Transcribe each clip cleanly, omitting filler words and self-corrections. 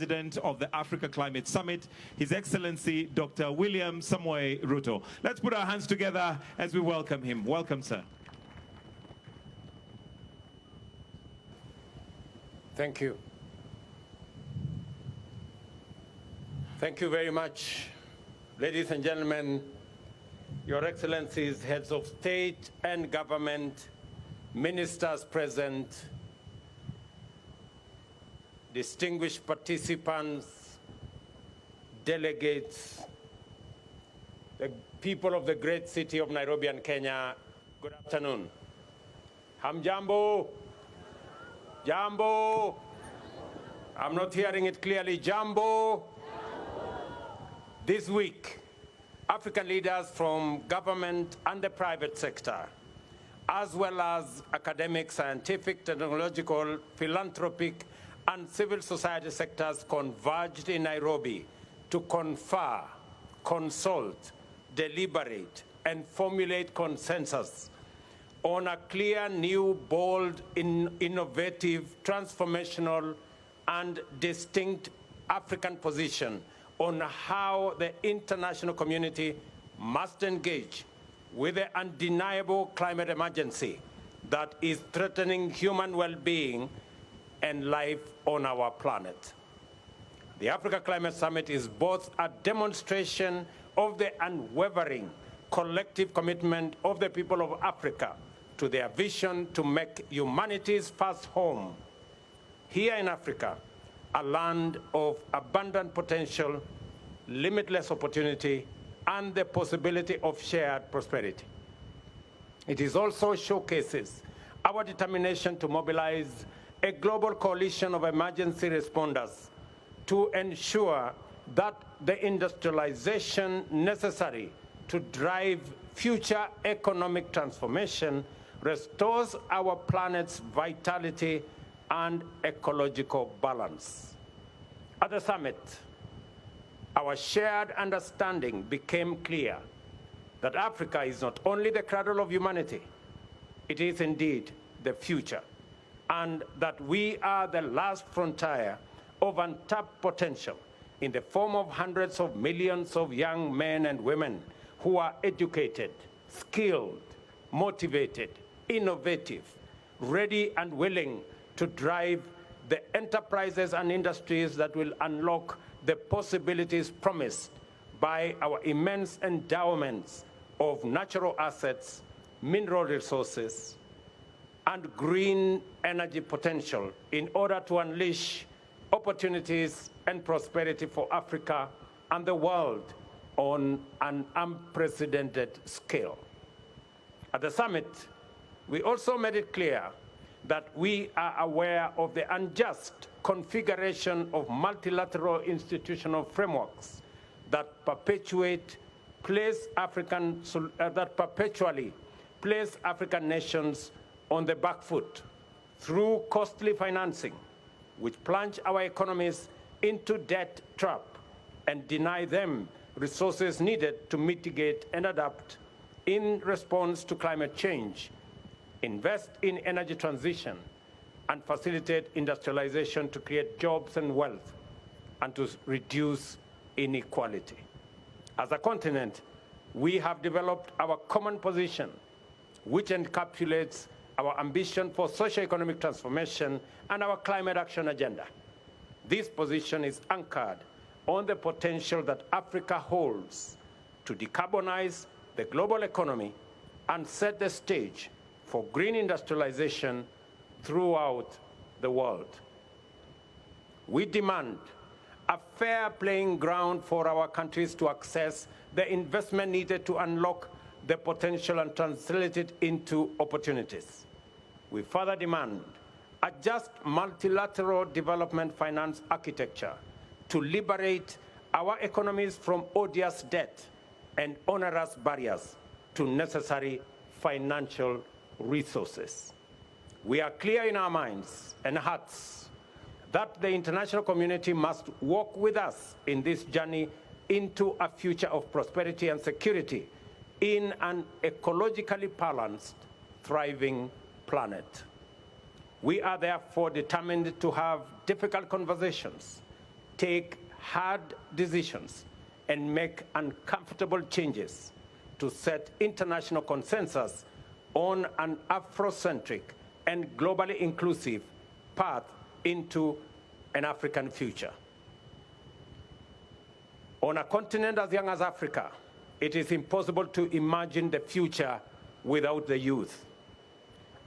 President of the Africa Climate Summit, His Excellency Dr. William Samoei Ruto. Let's put our hands together as we welcome him. Welcome, sir. Thank you. Thank you very much, ladies and gentlemen, Your Excellencies, heads of state and government, ministers present, distinguished participants, delegates, the people of the great city of Nairobi and Kenya, good afternoon. Hamjambo? Jambo? I'm not hearing it clearly. Jambo? This week, African leaders from government and the private sector, as well as academic, scientific, technological, philanthropic, and civil society sectors converged in Nairobi to confer, consult, deliberate, and formulate consensus on a clear, new, bold, innovative, transformational, and distinct African position on how the international community must engage with the undeniable climate emergency that is threatening human well-being and life on our planet. The Africa Climate Summit is both a demonstration of the unwavering collective commitment of the people of Africa to their vision to make humanity's first home here in Africa a land of abundant potential, limitless opportunity, and the possibility of shared prosperity. It is also showcases our determination to mobilize a global coalition of emergency responders to ensure that the industrialization necessary to drive future economic transformation restores our planet's vitality and ecological balance. At the summit, our shared understanding became clear that Africa is not only the cradle of humanity, it is indeed the future, and that we are the last frontier of untapped potential in the form of hundreds of millions of young men and women who are educated, skilled, motivated, innovative, ready and willing to drive the enterprises and industries that will unlock the possibilities promised by our immense endowments of natural assets, mineral resources, and green energy potential in order to unleash opportunities and prosperity for Africa and the world on an unprecedented scale. At the summit, we also made it clear that we are aware of the unjust configuration of multilateral institutional frameworks that perpetually place African nations on the back foot through costly financing, which plunge our economies into debt trap and deny them resources needed to mitigate and adapt in response to climate change, invest in energy transition, and facilitate industrialization to create jobs and wealth, and to reduce inequality. As a continent, we have developed our common position, which encapsulates our ambition for socio-economic transformation and our climate action agenda. This position is anchored on the potential that Africa holds to decarbonize the global economy and set the stage for green industrialization throughout the world. We demand a fair playing ground for our countries to access the investment needed to unlock the potential and translate it into opportunities. We further demand a just multilateral development finance architecture to liberate our economies from odious debt and onerous barriers to necessary financial resources. We are clear in our minds and hearts that the international community must walk with us in this journey into a future of prosperity and security in an ecologically balanced, thriving planet. We are therefore determined to have difficult conversations, take hard decisions and make uncomfortable changes to set international consensus on an Afrocentric and globally inclusive path into an African future. On a continent as young as Africa, it is impossible to imagine the future without the youth.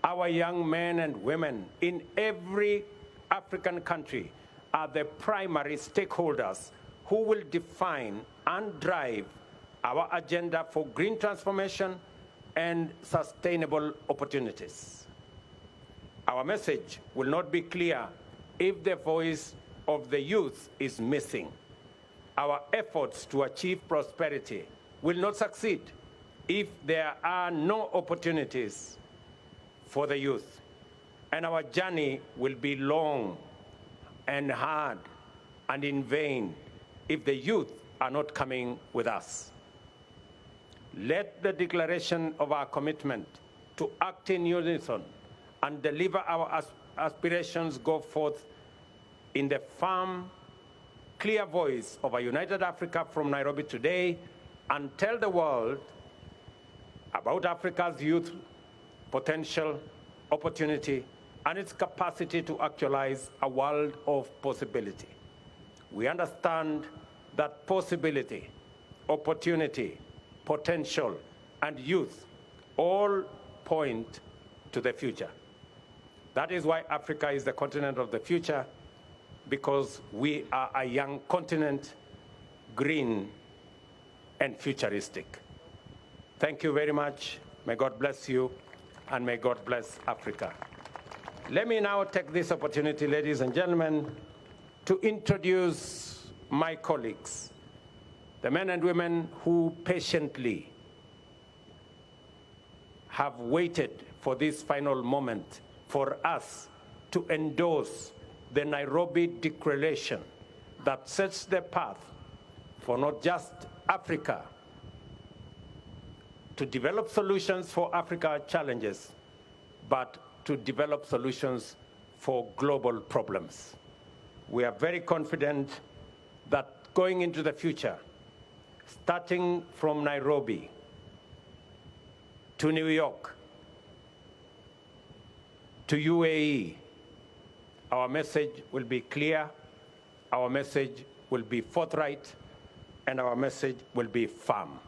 Our young men and women in every African country are the primary stakeholders who will define and drive our agenda for green transformation and sustainable opportunities. Our message will not be clear if the voice of the youth is missing. Our efforts to achieve prosperity will not succeed if there are no opportunities for the youth. And our journey will be long and hard and in vain if the youth are not coming with us. Let the declaration of our commitment to act in unison and deliver our aspirations go forth in the firm, clear voice of a united Africa from Nairobi today, and tell the world about Africa's youth potential, opportunity, and its capacity to actualize a world of possibility. We understand that possibility, opportunity, potential, and youth all point to the future. That is why Africa is the continent of the future, because we are a young continent, green and futuristic. Thank you very much. May God bless you, and may God bless Africa. Let me now take this opportunity, ladies and gentlemen, to introduce my colleagues, the men and women who patiently have waited for this final moment for us to endorse the Nairobi Declaration that sets the path for not just Africa to develop solutions for Africa's challenges, but to develop solutions for global problems. We are very confident that going into the future, starting from Nairobi to New York to UAE, our message will be clear, our message will be forthright, and our message will be firm.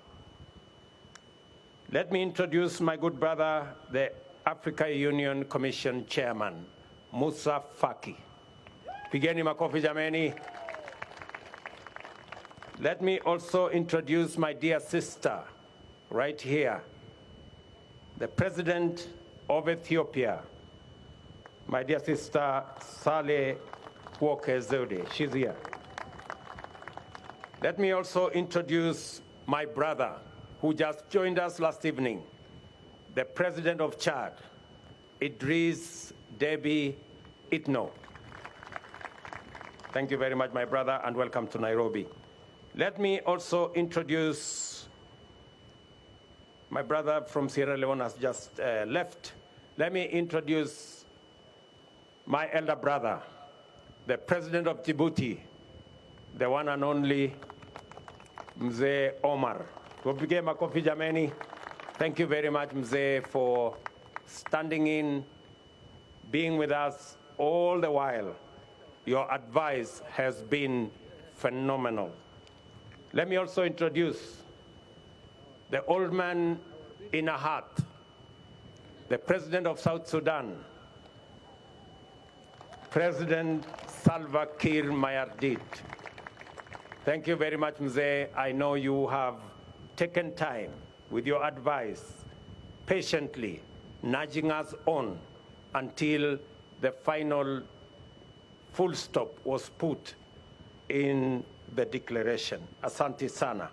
Let me introduce my good brother, the Africa Union Commission Chairman, Musa Faki. Pigeni makofi jameni. Let me also introduce my dear sister, right here, the President of Ethiopia, my dear sister, Saleh Work-Zewde. She's here. Let me also introduce my brother, who just joined us last evening, the President of Chad, Idris Deby Itno. Thank you very much, my brother, and welcome to Nairobi. Let me also introduce my brother from Sierra Leone has just left. Let me introduce my elder brother, the President of Djibouti, the one and only Mzee Omar. Tupige makofi jameni. Thank you very much, Mzee, for standing in, being with us all the while. Your advice has been phenomenal. Let me also introduce the old man in a hat, the President of South Sudan, President Salva Kiir Mayardit. Thank you very much, Mzee. I know you have taken time with your advice, patiently nudging us on until the final full stop was put in the declaration. Asante sana.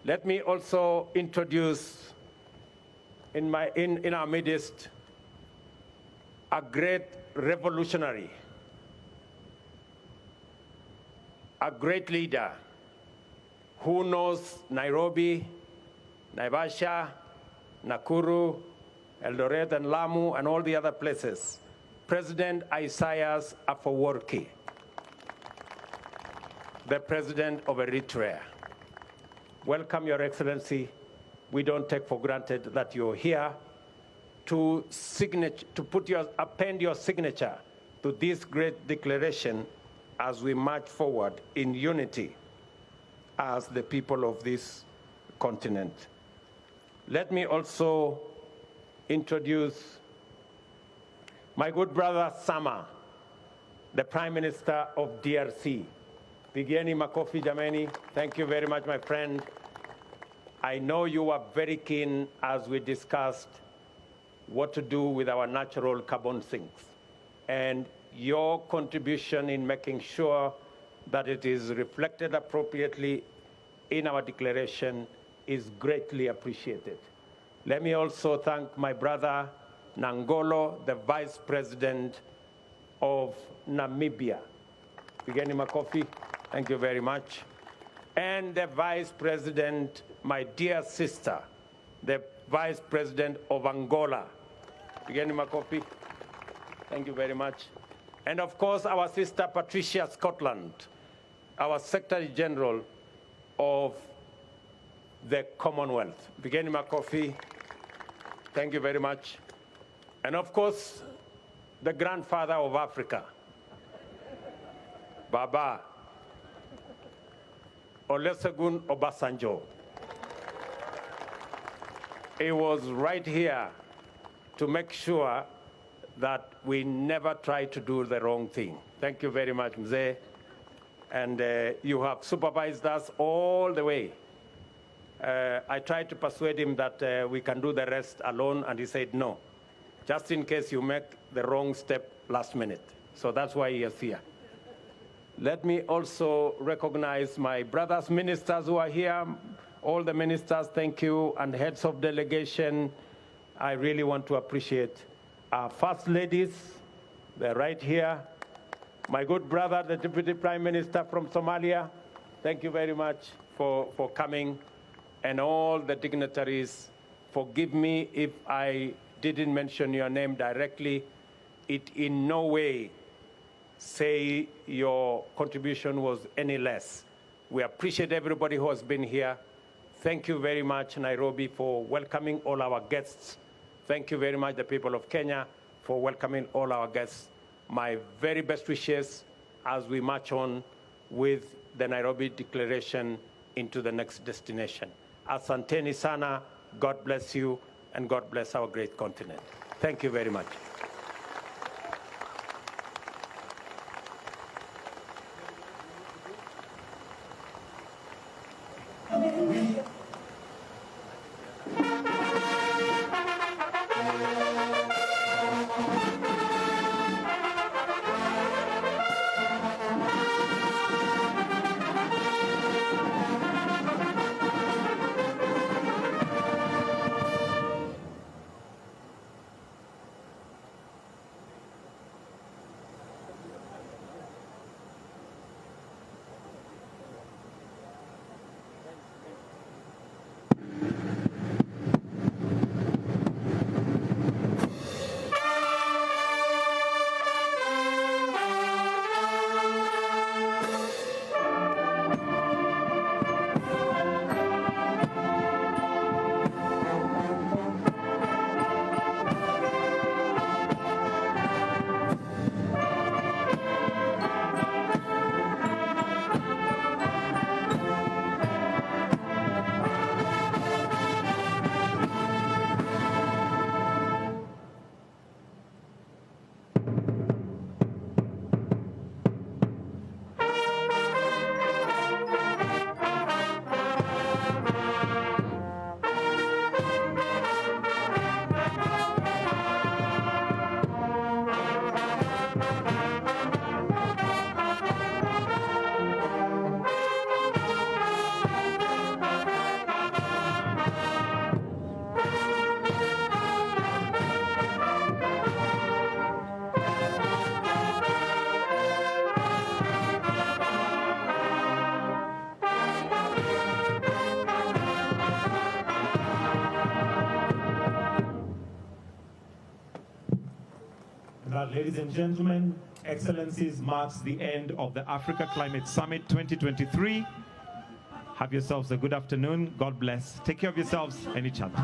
Let me also introduce in our midst a great revolutionary, a great leader who knows Nairobi, Naivasha, Nakuru, Eldoret, and Lamu, and all the other places, President Isaias Afwerki. the President of Eritrea. Welcome, Your Excellency. We don't take for granted that you're here to append your signature to this great declaration as we march forward in unity as the people of this continent. Let me also introduce my good brother Sama, the Prime Minister of DRC. Pigeni makofi jameni. Thank you very much, my friend. I know you were very keen as we discussed what to do with our natural carbon sinks. And your contribution in making sure that it is reflected appropriately in our declaration is greatly appreciated. Let me also thank my brother Nangolo, the Vice President of Namibia. Pigeni makofi, thank you very much. And the Vice President, my dear sister, the Vice President of Angola. Pigeni makofi, thank you very much. And of course, our sister Patricia Scotland, our Secretary General of the Commonwealth. Pigeni makofi, thank you very much. And of course, the grandfather of Africa, Baba Olusegun Obasanjo. He was right here to make sure that we never try to do the wrong thing. Thank you very much, Mzee. And you have supervised us all the way. I tried to persuade him that we can do the rest alone, and he said no, just in case you make the wrong step last minute. So that's why he is here. Let me also recognize my brothers ministers who are here. All the ministers, thank you, and heads of delegation. I really want to appreciate our first ladies. They're right here. My good brother, the Deputy Prime Minister from Somalia, thank you very much for coming. And all the dignitaries, forgive me if I didn't mention your name directly. It in no way say your contribution was any less. We appreciate everybody who has been here. Thank you very much, Nairobi, for welcoming all our guests. Thank you very much, the people of Kenya, for welcoming all our guests. My very best wishes as we march on with the Nairobi Declaration into the next destination. Asanteni sana, God bless you, and God bless our great continent. Thank you very much. Ladies and gentlemen, Excellencies, marks the end of the Africa Climate Summit 2023. Have yourselves a good afternoon. God bless. Take care of yourselves and each other.